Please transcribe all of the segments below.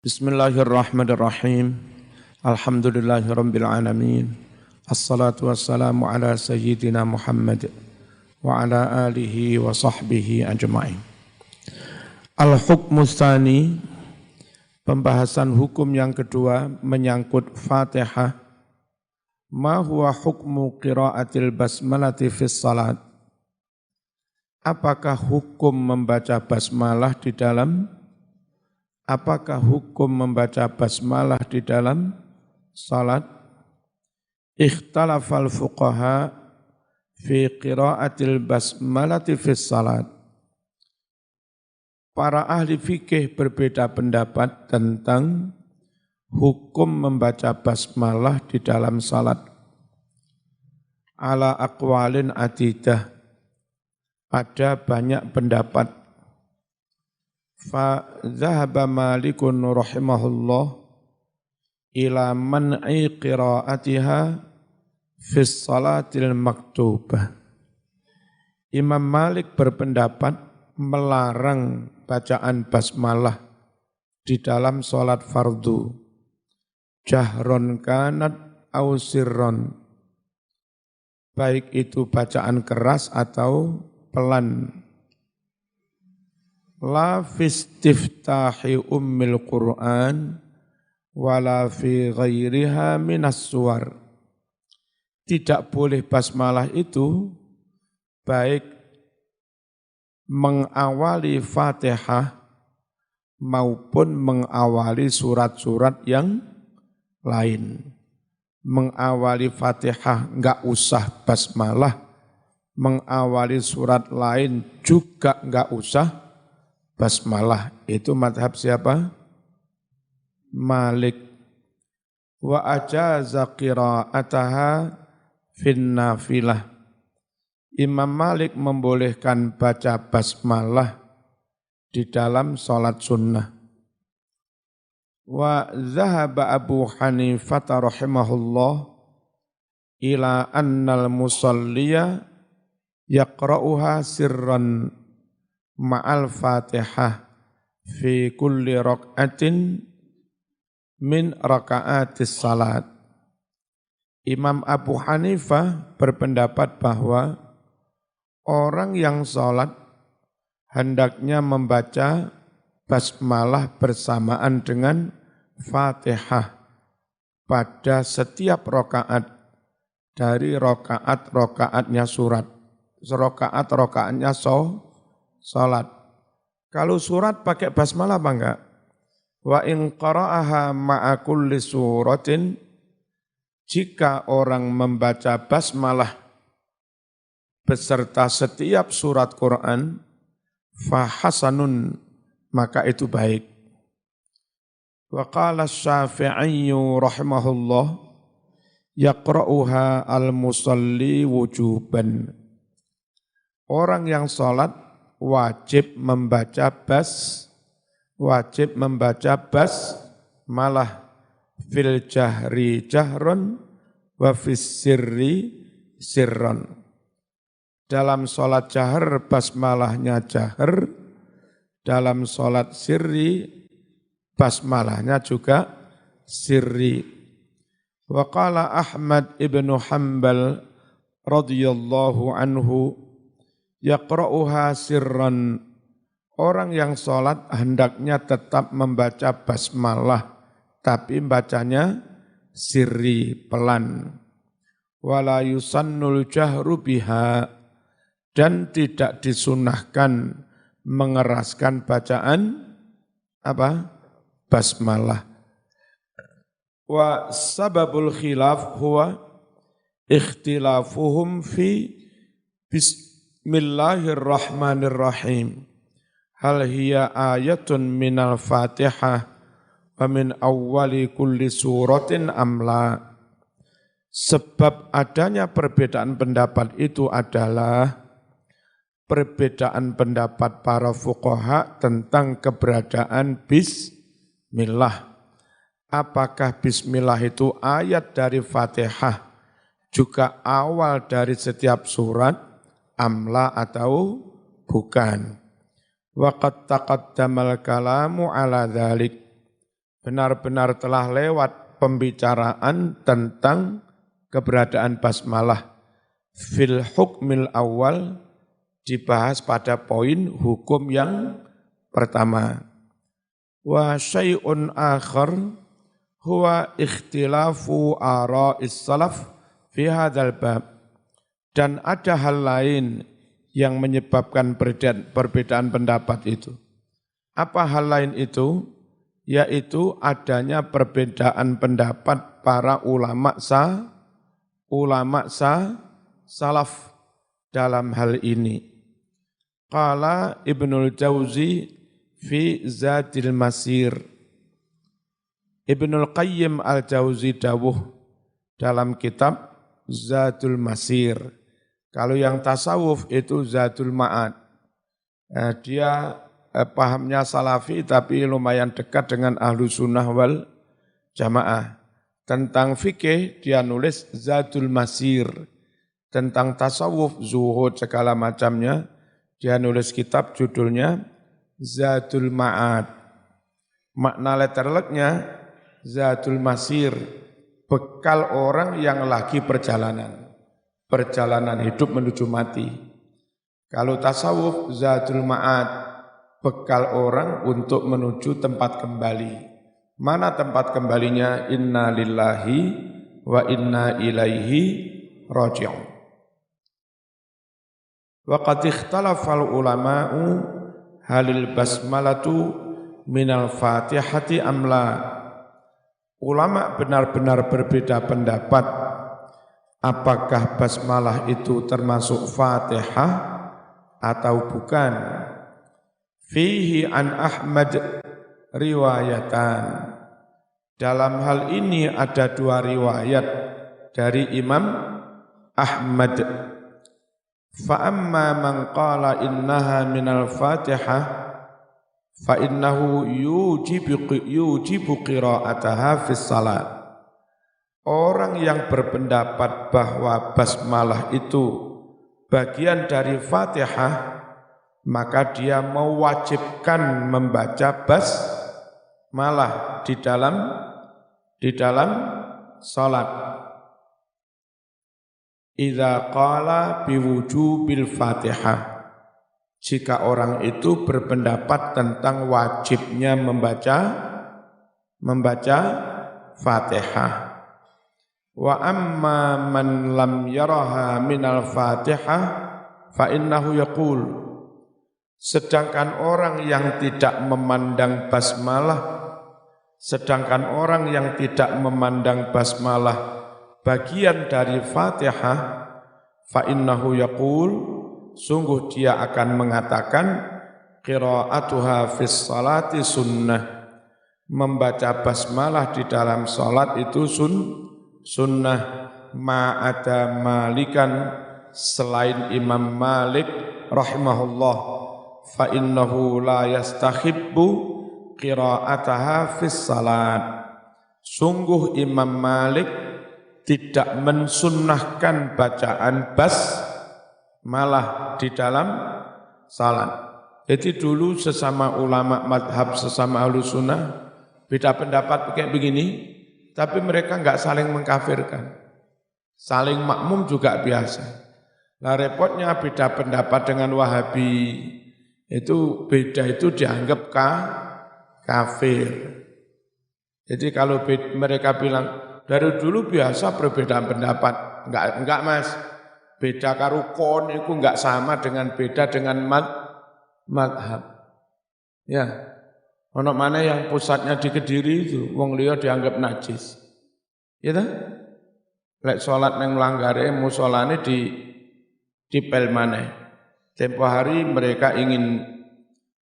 Bismillahirrahmanirrahim. Alhamdulillahirabbil alamin. Assalatu wassalamu ala sayyidina Muhammad wa ala alihi wa sahbihi ajma'in. Al-hukmu tsani, pembahasan hukum yang kedua menyangkut Fatihah. Ma huwa hukmu qiraatil basmalati fis salat? Apakah hukum membaca basmalah di dalam salat? Ikhtalafal fuqaha fi qiraatil basmalati fis salat. Para ahli fikih berbeda pendapat tentang hukum membaca basmalah di dalam salat. Ala aqwalin adidah, ada banyak pendapat. Fa dhahaba Malikun rahimahullah ila man'i qiraatiha fis salatil maktubah. Imam Malik berpendapat melarang bacaan basmalah di dalam salat fardu, jahron kanat au sirron, baik itu bacaan keras atau pelan. La fi istiftahi ummil Qur'an wala fi ghairiha minas suwar. Tidak boleh basmalah itu baik mengawali Fatihah maupun mengawali surat-surat yang lain. Mengawali Fatihah enggak usah basmalah, mengawali surat lain juga enggak usah basmalah. Itu madhab siapa? Malik. Wa ajaza qira'ataha fin nafilah. Imam Malik membolehkan baca basmalah di dalam salat sunnah. Wa zahaba Abu Hanifah rahimahullah ila annal musalliya yaqra'uha sirran ma'al Fatihah fi kulli rak'atin min raka'atis salat. Imam Abu Hanifah berpendapat bahwa orang yang salat hendaknya membaca basmalah bersamaan dengan Fatihah pada setiap rakaat dari rakaat-rakaatnya surat. Rakaat-rakaatnya salat. Kalau surat pakai basmalah apa enggak? Wa in qara'aha ma'a kulli suratin, jika orang membaca basmalah beserta setiap surat Quran, fahasanun, maka itu baik. Wa qala Syafi'i rahimahullah yaqra'uha al-musalli wujuban. Orang yang salat wajib membaca basmalah fil jahri jahron wa fis sirri sirron. Dalam salat jahar basmalahnya jahar, dalam salat sirri basmalahnya juga sirri. Wa qala Ahmad ibnu Hanbal radhiyallahu anhu yaqra'uha sirran. Orang yang sholat hendaknya tetap membaca basmalah, tapi bacanya sirri, pelan. Wala yusannul jahru biha, dan tidak disunahkan mengeraskan bacaan basmalah. Wa sababul khilaf huwa ikhtilafuhum fi Bismillahirrahmanirrahim. Hal hiya ayatun minal Fatihah wa min awwali kulli suratin amla. Sebab adanya perbedaan pendapat itu adalah perbedaan pendapat para fuqaha tentang keberadaan bismillah. Apakah bismillah itu ayat dari Fatihah, juga awal dari setiap surat, amla atau bukan. Wa qad taqaddamal kalamu ala dzalik. benar-benar telah lewat pembicaraan tentang keberadaan basmalah. Fil hukmil awal dibahas pada poin hukum yang pertama. Wa syai'un akhar huwa ikhtilafu ara'is salaf fi hadzal bab. Dan ada hal lain yang menyebabkan perbedaan pendapat itu. Apa hal lain itu? Yaitu adanya perbedaan pendapat para ulama salaf dalam hal ini. Qala Ibnul Jauzi fi Zadil Masir. Ibnul Qayyim al-Jauzi dawuh dalam kitab Zadul Masir. Kalau yang tasawuf itu Zadul Ma'ad. Dia pahamnya salafi tapi lumayan dekat dengan ahlu sunnah wal jamaah. Tentang fikih dia nulis Zadul Masir. Tentang tasawuf, zuhud, segala macamnya, dia nulis kitab judulnya Zadul Ma'ad. Makna letterleknya Zadul Masir, bekal orang yang lagi perjalanan hidup menuju mati. Kalau tasawuf, Zadul Ma'ad, bekal orang untuk menuju tempat kembali. Mana tempat kembalinya? Inna lillahi wa inna ilaihi raji'un. Wa qad ikhtalafal ulama'u halil basmalatu minal fatihati amla. Ulama benar-benar berbeda pendapat apakah basmalah itu termasuk Fatihah atau bukan. Fihi an Ahmad riwayatan. Dalam hal ini ada dua riwayat dari Imam Ahmad. Fa amma man qala innaha minal Fatihah fa innahu yujibu qira'ataha fis salat. Orang yang berpendapat bahwa basmalah itu bagian dari Fatihah, maka dia mewajibkan membaca basmalah di dalam salat. Idza qala biwujubil Fatihah. Jika orang itu berpendapat tentang wajibnya membaca Fatihah. Wa amma man lam yaraha minal Fatihah fa innahu yaqul. Sedangkan orang yang tidak memandang basmalah bagian dari Fatihah, fa innahu yaqul, sungguh dia akan mengatakan qira'atuha fis salati sunnah. Membaca basmalah di dalam salat itu sunnah. Ma'ada Malikan, selain Imam Malik rahimahullah, fa innahu la yastahibbu qira'ataha fis salat. Sungguh Imam Malik tidak mensunnahkan bacaan basmalah di dalam salat. Jadi dulu sesama ulama madhab, sesama ahlu sunnah, beda pendapat kayak begini, tapi mereka enggak saling mengkafirkan. Saling makmum juga biasa. Nah repotnya beda pendapat dengan Wahabi, itu beda itu dianggap kafir. Jadi kalau mereka bilang, dari dulu biasa perbedaan pendapat. Enggak mas, beda karukon itu enggak sama dengan beda dengan madhab. Ya, ono mana yang pusatnya di Kediri itu, wong liya dianggap najis. Ya tak? Lek sholat neng langgare musolane di pel maneh. Tempo hari mereka ingin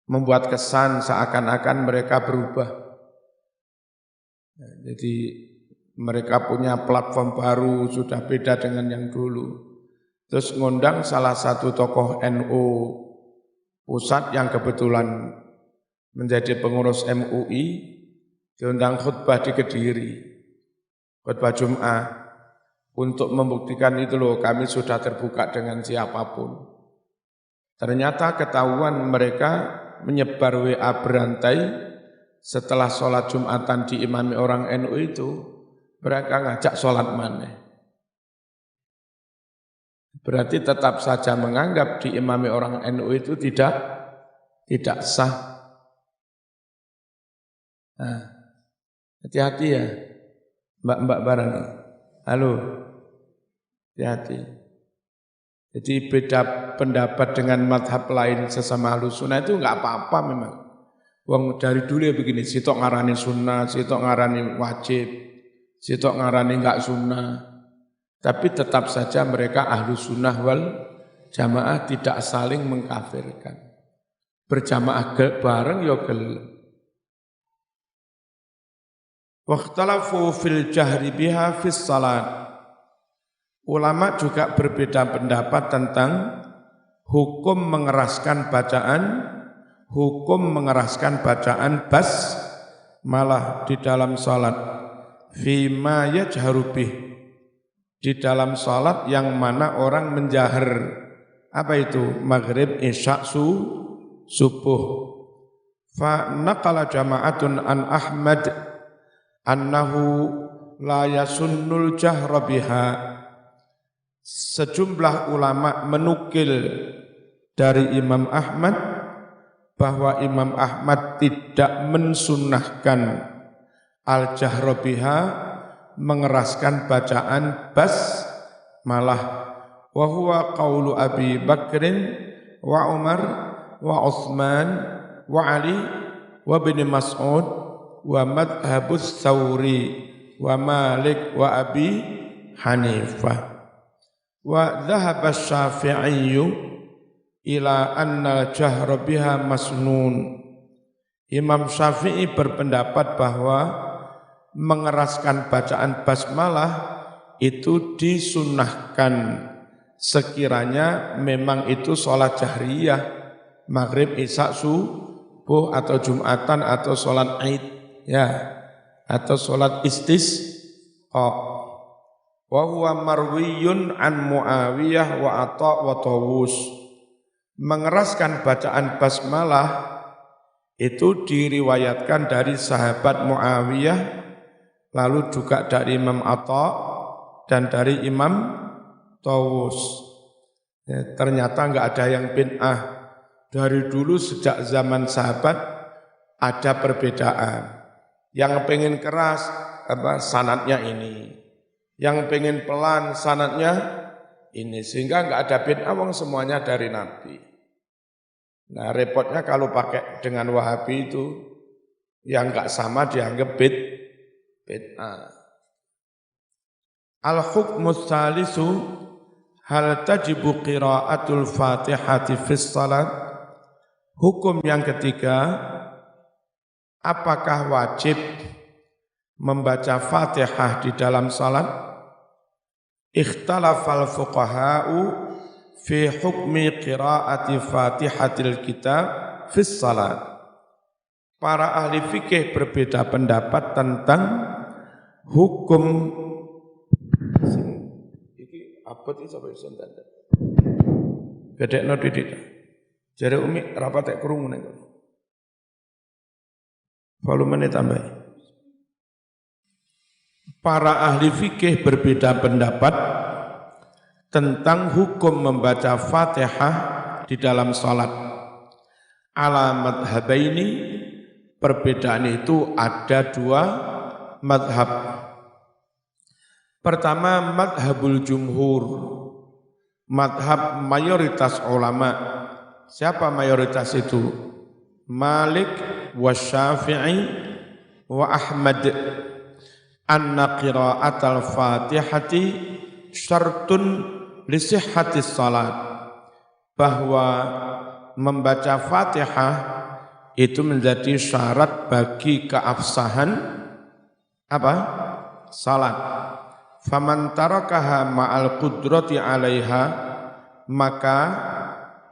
membuat kesan seakan-akan mereka berubah. Jadi mereka punya platform baru, sudah beda dengan yang dulu. Terus ngundang salah satu tokoh NU pusat yang kebetulan menjadi pengurus MUI, diundang khutbah di Kediri, khutbah Jum'ah, untuk membuktikan itu loh, kami sudah terbuka dengan siapapun. Ternyata ketahuan mereka menyebar WA berantai setelah sholat Jumatan diimami orang NU itu, mereka ngajak sholat maneh. Berarti tetap saja menganggap diimami orang NU itu tidak sah. Nah, hati-hati ya, mbak-mbak bareng. Halo, hati-hati. Jadi beda pendapat dengan madhab lain sesama Ahlus Sunnah itu enggak apa-apa memang. Wong dari dulu ya begini, sitok ngarani sunnah, sitok ngarani wajib, sitok ngarani enggak sunnah. Tapi tetap saja mereka Ahlus Sunnah wal Jamaah tidak saling mengkafirkan. Berjamaah bareng ya gelem. Wakhtalafu fil jahri biha fis salat. Ulama juga berbeda pendapat tentang hukum mengeraskan bacaan basmalah di dalam salat. Fima yajharu bih, di dalam salat yang mana orang menjahar. Apa itu? Maghrib, isya, subuh. Fa naqala jama'atun an Ahmad annahu la yasunnul jahra biha. Sejumlah ulama menukil dari Imam Ahmad bahwa Imam Ahmad tidak mensunnahkan al-jahra biha, mengeraskan bacaan basmalah. Wa huwa qaulu Abi Bakrin wa Umar wa Utsman wa Ali wa Ibnu Mas'ud wa madhhabus Tsauri wa Malik wa Abi Hanifah. Wa dhahaba Syafi'i ila anna al-jahra biha masnun. Imam Syafi'i berpendapat bahwa mengeraskan bacaan basmalah itu disunnahkan sekiranya memang itu sholat jahriyah, maghrib, isya, subuh atau Jumatan atau sholat Id, ya, atau sholat istisqa. Wa huwa marwiyun an Muawiyah wa Atha wa Tawus. Mengeraskan bacaan basmalah itu diriwayatkan dari sahabat Muawiyah, lalu juga dari Imam Atha dan dari Imam Tawus. Ya, ternyata enggak ada yang bid'ah. Dari dulu sejak zaman sahabat ada perbedaan. Yang pengen keras sanadnya ini. Yang pengen pelan sanadnya ini, sehingga enggak ada bid'ah, wong semuanya dari Nabi. Nah, repotnya kalau pakai dengan Wahabi itu yang enggak sama dianggap bid'ah. Al-hukmu tsalisu hal tajibu qiraatul Fatihati fis salat. Hukum yang ketiga, apakah wajib membaca Fatihah di dalam salat? Ikhtalafal fuqaha'u fi hukmi qiraati Fatihatil kitab fis salat. Para ahli fikih berbeda pendapat tentang hukum iki apa iki sampai sonten. Gedekno didik. Jare Umi rapat krungu nek. Volumene tambah. Para ahli fikih berbeda pendapat tentang hukum membaca Fatihah di dalam salat. Ala madhabaini, perbedaan itu ada dua madhab. Pertama, madhabul jumhur, madhab mayoritas ulama. Siapa mayoritas itu? Malik wa Syafi'i wa Ahmad. Anna qira'atal Fatihati syartun li sihhatis salat. Bahwa membaca Fatihah itu menjadi syarat bagi keabsahan salat. Faman tarakaha ma'al qudrati 'alaiha, maka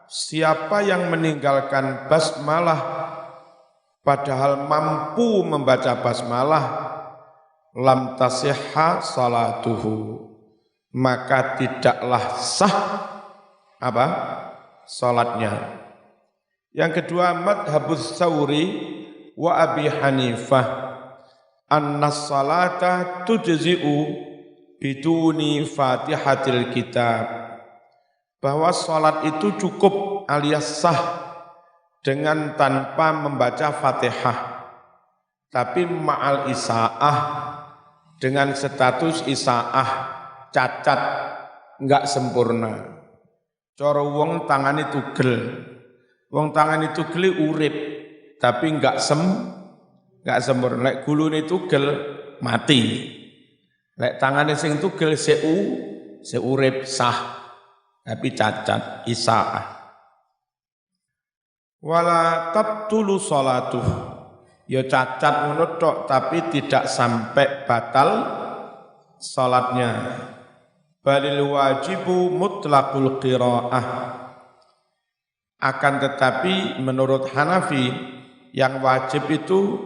siapa yang meninggalkan basmalah padahal mampu membaca basmalah, lam tasihha salatuhu, maka tidaklah sah salatnya. Yang kedua, madhabus Tsauri wa Abi Hanifah anna salata tujzi'u biduni Fatihatil kitab, bahwa salat itu cukup alias sah dengan tanpa membaca Fatihah, tapi ma'al isaah, dengan status isaah, cacat, enggak sempurna. Cara wong tangane tugel, wong tangane tugel urip, tapi enggak sempurna. Lek gulune tugel mati. Lek tangane sing tugel seurip sah, tapi cacat isaah. Wala tabtulu salatuh, ya cacat ngono tok tapi tidak sampai batal salatnya. Balil wajibu mutlaqul qiraah, akan tetapi menurut Hanafi yang wajib itu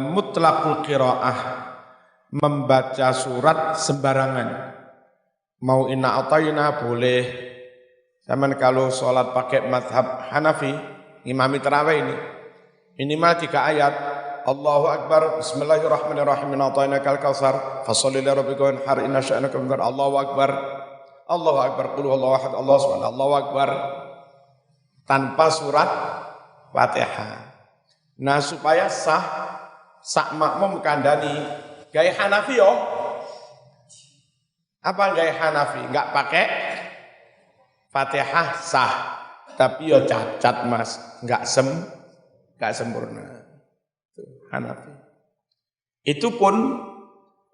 mutlaqul qiraah, membaca surat sembarangan. Mau inna atayna boleh. Zaman kalau sholat pakai mazhab Hanafi, imami tarawih ini minimal 3 ayat. Allahu Akbar, Bismillahirrahmanirrahim, inna atainakal kautsar, fasholli li rabbika wanhar, inna sya'naka minhar. Allahu Akbar, Allahu Akbar, qul huwallahu ahad, Allahu subhanahu, Allahu Akbar, tanpa surat Fatihah. Nah supaya sah, sak makmum kandani gaya Hanafi yo. Apa gaya Hanafi? Enggak pakai Fatihah sah, tapi yo cacat Mas, enggak sempurna. Hanafi. Itu pun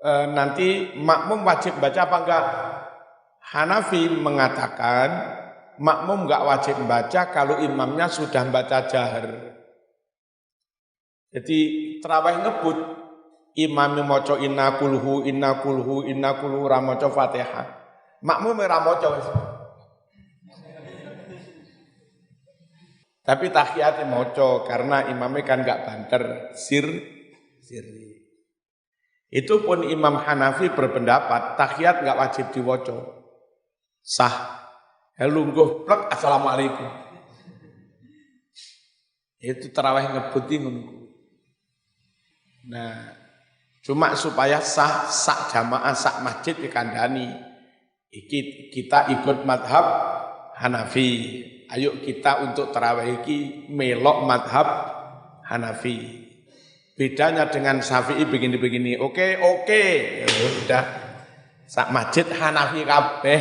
nanti makmum wajib baca apa enggak? Hanafi mengatakan makmum enggak wajib baca kalau imamnya sudah baca jahar. Jadi tarawih ngebut, imam maca inna kulhu ra maca Fatihah. Makmum ora maca wis. Tapi tahiyat maca karena imamnya kan enggak banter sirri. Itu pun Imam Hanafi berpendapat tahiyat enggak wajib diwaca. Sah. Lungguh plek assalamualaikum. Itu tarawih ngebuti ngono. Nah, cuma supaya sah sak jamaah sak masjid dikandani. Iki kita ikut madhab Hanafi. Ayo kita untuk tarawih iki melok madhab Hanafi. Bedanya dengan Syafi'i begini-begini. Oke. Ya udah. Sak masjid Hanafi kabeh.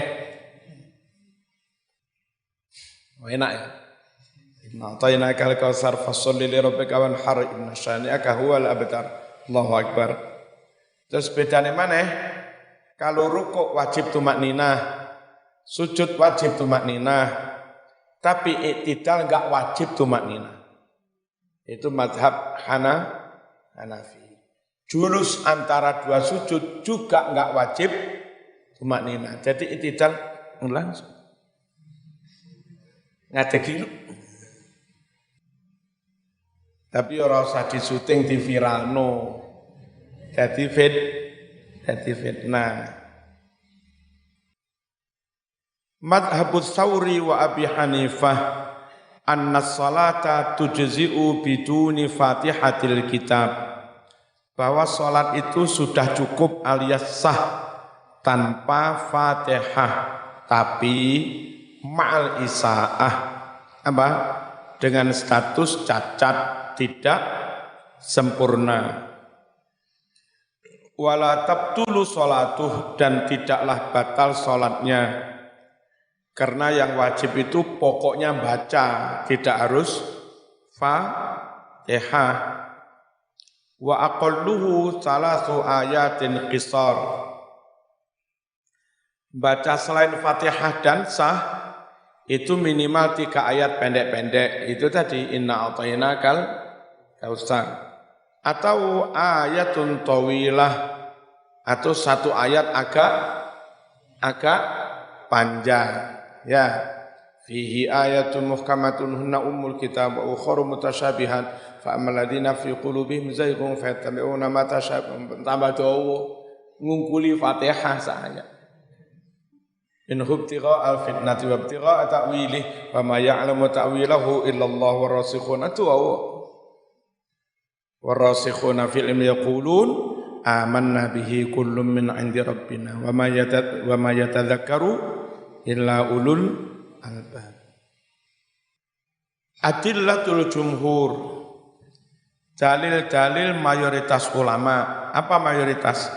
Enak ya. Inna atainakal kautsar fasholli li rabbika wanhar, inna syani'aka huwal abtar. Allahu Akbar. Terus bedane maneh? Kalau rukuk wajib tumakninah, sujud wajib tumakninah. Tapi iktidal enggak wajib tumakninah. Itu mazhab Hanafi. Julus antara 2 sujud juga enggak wajib tumakninah. Jadi iktidal langsung. Ngadeg. Tapi ora usah disuting di viralno. Jadi fitnah. Madhabus Tsawri wa Abi Hanifah anna salata tujzi'u biduni Fatihatil kitab, bahwa salat itu sudah cukup alias sah tanpa Fatihah, tapi ma'al isaah, apa? Dengan status cacat, tidak sempurna. Wala tabtulu sholatuh, dan tidaklah batal salatnya. Karena yang wajib itu pokoknya baca, tidak harus Fatihah. Wa aqalluhu 3 ayatin qisar. Baca selain Fatihah dan sah itu minimal 3 ayat pendek-pendek. Itu tadi inna atainakal kautsar. Atau ayatun tawilah, atau 1 ayat agak panjang. Ya, fihi ayatun muhkamatun hunna ummul kitab wa ukharu mutasyabihan fa ammal ladzina fi qulubihim zayghun fayattabi'una ma tasyabaha. Tambah dawa ngungkuli Fatihah saja. In hubtigha al-fitnati wa ibtigha ta'wilih wa ma ya'lamu ta'wilahu illa Allah wa rasikhun. Itu Warasikhuna fil ilmi yaqulun amanna bihi kullun min 'indi rabbina wa ma yatadzakkaru illa ulul albab. Adillatul jumhur, dalil-dalil mayoritas ulama. Apa mayoritas?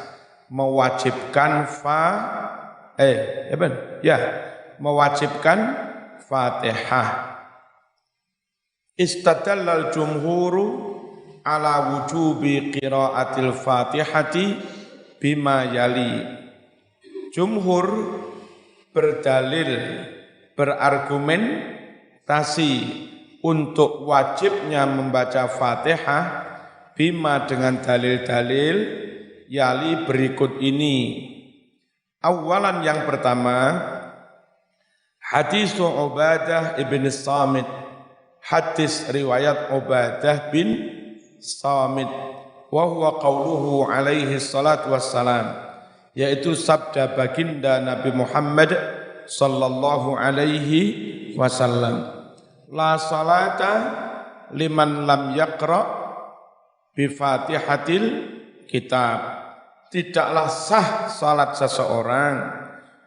Mewajibkan mewajibkan Fatihah. Istadallal jumhuru ala wujubi qiraatil Fatihati bima yali. Jumhur berdalil, berargumentasi untuk wajibnya membaca Fatihah bima dengan dalil-dalil yali berikut ini. Awalan yang pertama, hadis Ubadah ibn Samit, hadis riwayat Ubadah bin Samit, wa huwa qauluhu alaihi salatu wassalam, yaitu sabda baginda Nabi Muhammad sallallahu alaihi wasallam, la salata liman lam yaqra bi Fatihatil kitab. Tidaklah sah salat seseorang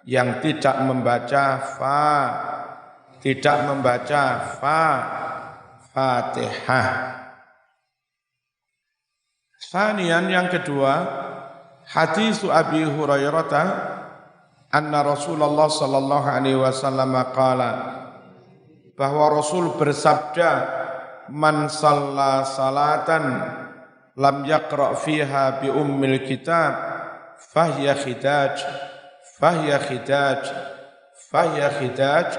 yang tidak membaca Fatihah. Sanian yang kedua, hadis Abi Hurairah anna Rasulullah sallallahu alaihi wasallam qala, bahwa Rasul bersabda, man shalla salatan lam yaqra fiha bi ummil kitab fahiya khidaj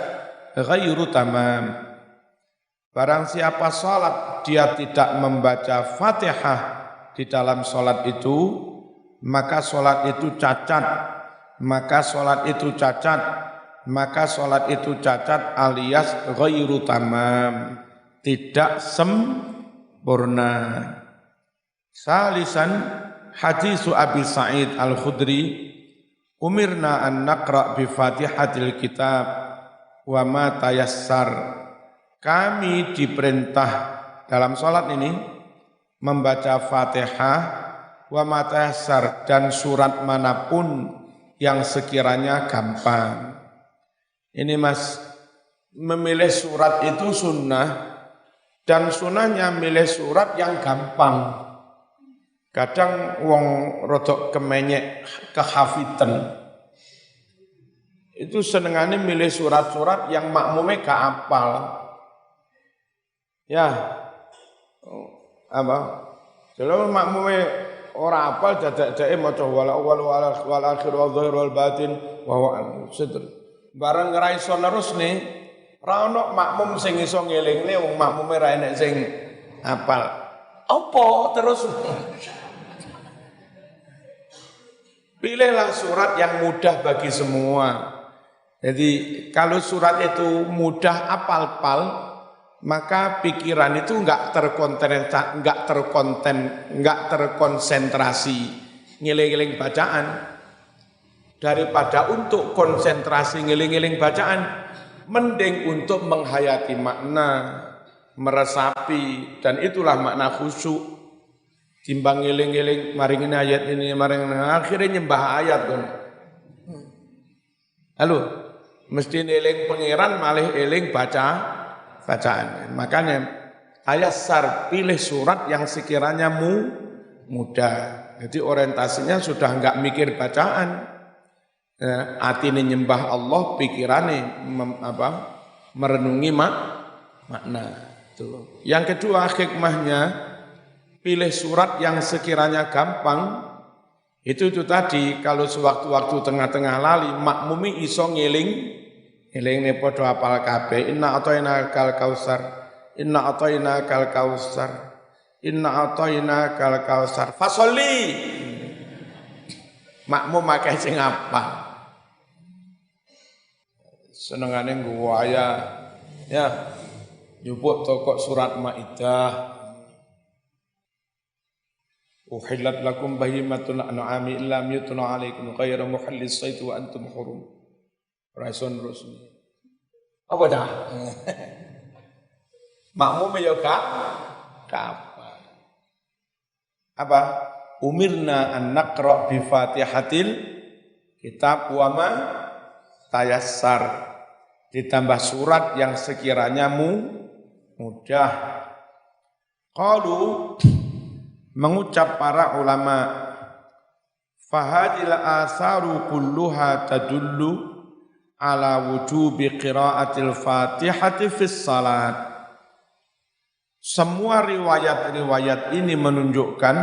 ghairu tamam. Barang siapa salat dia tidak membaca Fatihah di dalam salat itu, maka salat itu cacat, alias ghairu tamam, tidak sempurna. Salisan hadis Abi Sa'id Al-Khudri, umirna an naqra bi Fatihatil kitab wa ma tayassar. Kami diperintah dalam salat ini membaca Fatihah wa ma tayassar, dan surat manapun yang sekiranya gampang. Ini Mas, memilih surat itu sunnah, dan sunnahnya milih surat yang gampang. Kadang wong rodok kemenyek kehafitan, itu senengane milih surat-surat yang makmume gak apal. Ya, apa? Kalau makmume ora apal, dadak-dake maca wal awwal wal akhir wal dhahir wal batin wa huwa sidr. Bareng ra iso nerusne, ra ono makmum sing iso ngelingne wong makmume ra enek sing apal. Apa terus? Pilihlah surat yang mudah bagi semua. Jadi kalau surat itu mudah apal-pal, maka pikiran itu enggak terkonsentrasi ngiling-ngiling bacaan. Daripada untuk konsentrasi ngiling-ngiling bacaan, mending untuk menghayati makna, meresapi, dan itulah makna khusyuk. Timbang ngiling-ngiling maringin ayat ini, maringin akhirnya nyembah ayat kan. Halo, mesti eling pangeran malih eling bacaan. Makanya tayassar, pilih surat yang sekiranya mudah. Jadi orientasinya sudah enggak mikir bacaan. Atine nyembah Allah, pikirane merenungi makna. Itu. Yang kedua hikmahnya, pilih surat yang sekiranya gampang. Itu tadi, kalau sewaktu-waktu tengah-tengah lali, makmumi iso ngeling ne padha apal kabeh. Inna ataina kal kausar fasolli. Makmum akeh sing apal. Senengane nggo ya nyupuk toko surat Maidah. Uhillat lakum bahimatul an'ami illa yutla alaikum ghayra muhallis sayd wa antum hurum. Rasul Rusmi. Apa dah? Makmum ya gak apa. apa? Umirna an naqra bi Fatihatil kitab wa ma tayassar. Ditambah surat yang sekiranya mudah. Qalu mengucap para ulama, fahadil asaru kulluha tadullu ala wujubi qiraatil Fatihati fis salat. Semua riwayat-riwayat ini menunjukkan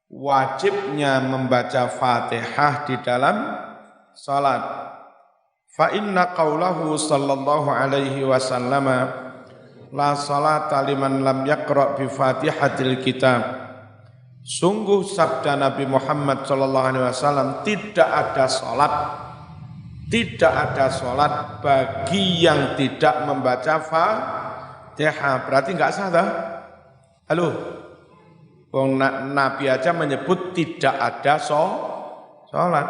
wajibnya membaca Fatihah di dalam salat. Fa inna qaulahu sallallahu alaihi wasallam la salata liman lam yaqra bi Fatihatil kitab. Sungguh sabda Nabi Muhammad sallallahu alaihi wasallam, tidak ada salat bagi yang tidak membaca Fatihah. Berarti enggak sah dah? Halo. Wong Nabi aja menyebut tidak ada salat.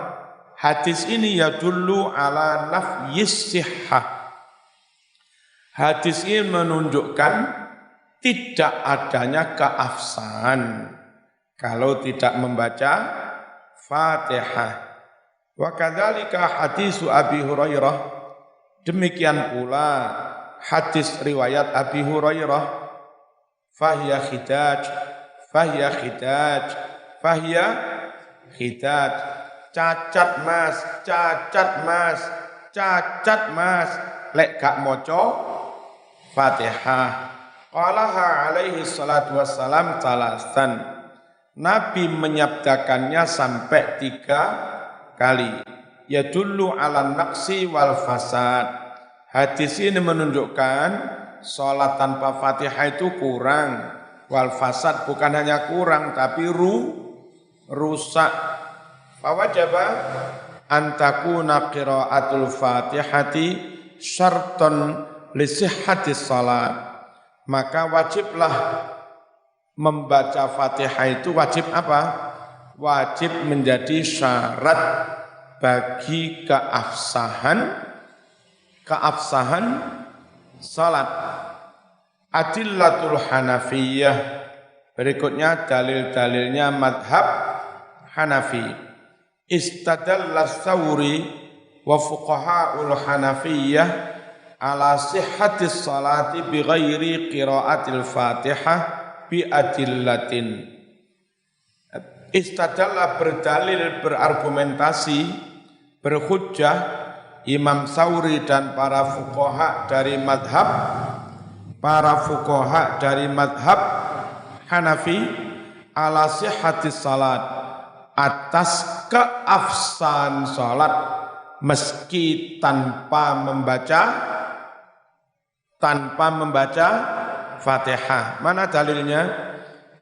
Hadis ini ya dulu ala nafyis sihhah. Hadis ini menunjukkan tidak adanya keabsahan kalau tidak membaca Fatihah. Wa kadzalika hadis Abi Hurairah, demikian pula hadis riwayat Abi Hurairah, fahiya khidaj, cacat mas, lek gak maca Fatihah. Qalaha alaihi salatu wassalam talasan. Nabi menyabdakannya sampai 3 kali. Yadullu ala naqsi wal fasad. Hadis ini menunjukkan salat tanpa Fatihah itu kurang. Wal fasad bukan hanya kurang tapi rusak. Fawajaba antakuna qiraatul Fatihati syarton li sihhatis salat. Maka wajiblah membaca Fatihah itu wajib apa? Wajib menjadi syarat bagi keabsahan salat. Adillatul Hanafiyah. Berikutnya dalil-dalilnya madhab Hanafi. Istadalla Tsawri wa fuqaha'ul Hanafiyah ala sihhatis salati bighairi qiraatil Fatihah bi adillatin. Istadalla berdalil, berargumentasi, berhujjah Imam Tsawri dan para fuqaha dari madhab Hanafi ala sihhatis salat, atas keabsahan salat meski tanpa membaca Fatihah. Mana dalilnya?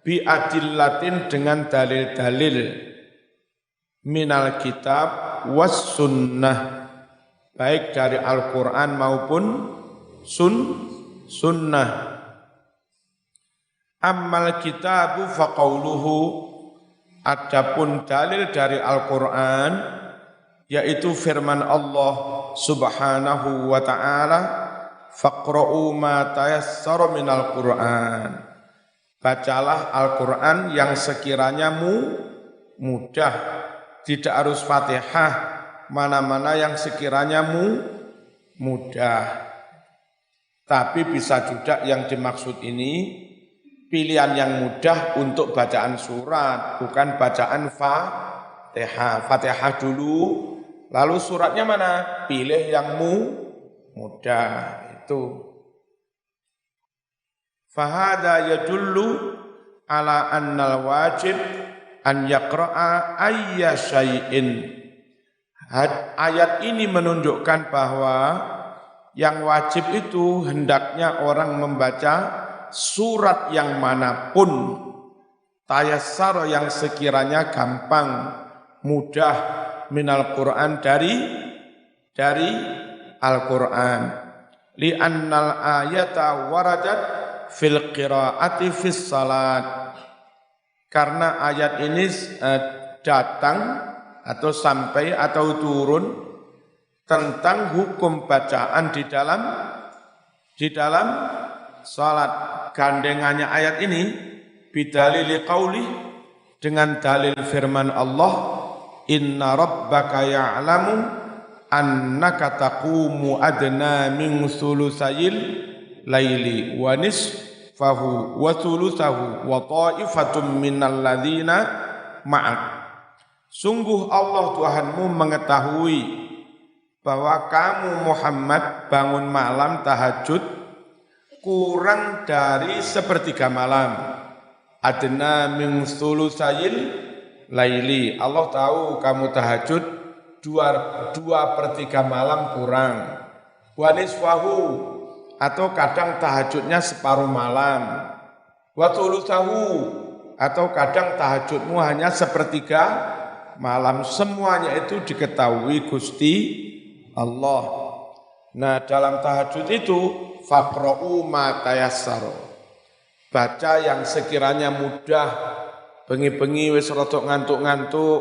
Bi adillatin, dengan dalil-dalil minal kitab was sunnah, baik dari Al-Qur'an maupun sunnah. Ammal kitabu faqauluhu, adapun dalil dari Al-Qur'an yaitu firman Allah Subhanahu wa ta'ala, faqra'u ma tayassara minal Qur'an. Bacalah Al-Qur'an yang sekiranya mudah, tidak harus Fatihah, mana-mana yang sekiranya mudah. Tapi bisa juga yang dimaksud ini pilihan yang mudah untuk bacaan surat, bukan bacaan Fatihah. Fatihah dulu, lalu suratnya mana? Pilih yang mudah itu. Fahada yadullu ala annal wajib an yaqra'a ayya syai'in. Ayat ini menunjukkan bahwa yang wajib itu hendaknya orang membaca surat yang manapun, tayassar yang sekiranya gampang, mudah, minal Qur'an dari Al-Qur'an. Li'annal ayata waradat fil qiraati fis salat. Karena ayat ini datang atau sampai atau turun tentang hukum bacaan di dalam salat. Gandengannya ayat ini bidalili qauli dengan dalil firman Allah, inna rabbaka ya'lamu annaka taqumu adna min sulusayil laili wa nisfahu wa sulusahu wa ta'ifatun minal ladzina ma'ak. Sungguh Allah Tuhanmu mengetahui bahwa kamu Muhammad bangun malam tahajud kurang dari sepertiga malam. Adna min sulusayil laili. Allah tahu kamu tahajud dua per tiga malam kurang. Wa nisfahu, atau kadang tahajudnya separuh malam. Wa sulusahu, atau kadang tahajudmu hanya sepertiga malam. Semuanya itu diketahui Gusti Allah. Nah, dalam tahajud itu faqra'u ma tayassara. Baca yang sekiranya mudah, bengi-bengi wis rada ngantuk-ngantuk,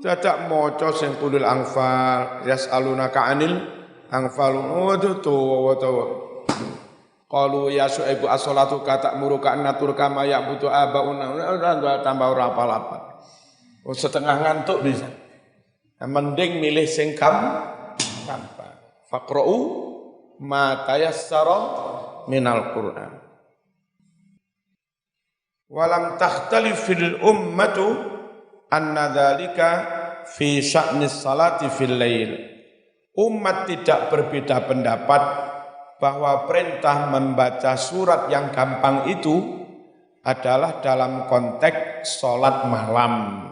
dadak maca sing kulil anfal, yas'alunaka 'anil anfal. Qalu ya Syuaibu as-salatu ta'muruka an naturka ma ya'budu abauna, tambah ora apal-apal. Setengah ngantuk bisa. Mending milih sing gampang. Faqra'u ma tayassara minal Qur'an. Walam takhtalifil ummatu anna dzalika fi sya'nis salati fil lail. Umat tidak berbeda pendapat bahwa perintah membaca surat yang gampang itu adalah dalam konteks sholat malam.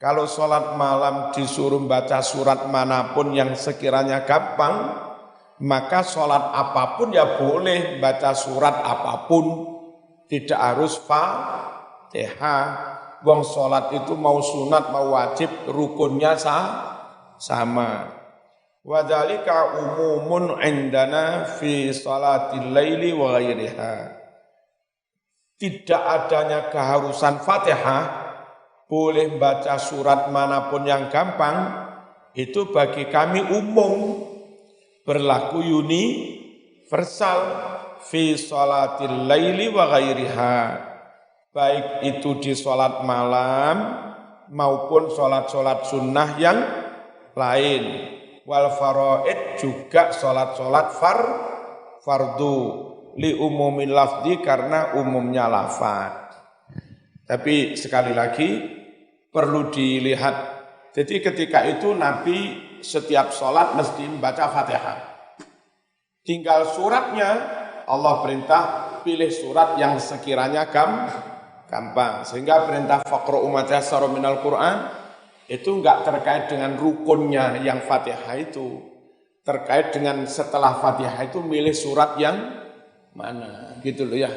Kalau sholat malam disuruh baca surat manapun yang sekiranya gampang, maka sholat apapun ya boleh baca surat apapun. Tidak harus Fatihah. Wong sholat itu mau sunat mau wajib rukunnya sama. Wa dzalika umumun indana fi salatil laili wa ghairiha. Tidak adanya keharusan Fatihah, boleh baca surat manapun yang gampang, itu bagi kami umum, berlaku universal. Fi sholatil laili wa ghairiha, baik itu di sholat malam maupun sholat-sholat sunnah yang lain. Wal faraid, juga sholat-sholat fardu li umumil lafzi, karena umumnya lafaz. Tapi sekali lagi perlu dilihat, jadi ketika itu Nabi setiap sholat mesti membaca Fatihah. Tinggal suratnya Allah perintah pilih surat yang sekiranya gampang. Sehingga perintah faqra'u ma tayassara minal Qur'an itu enggak terkait dengan rukunnya yang Fatihah itu. Terkait dengan setelah Fatihah itu milih surat yang mana, gitu loh ya.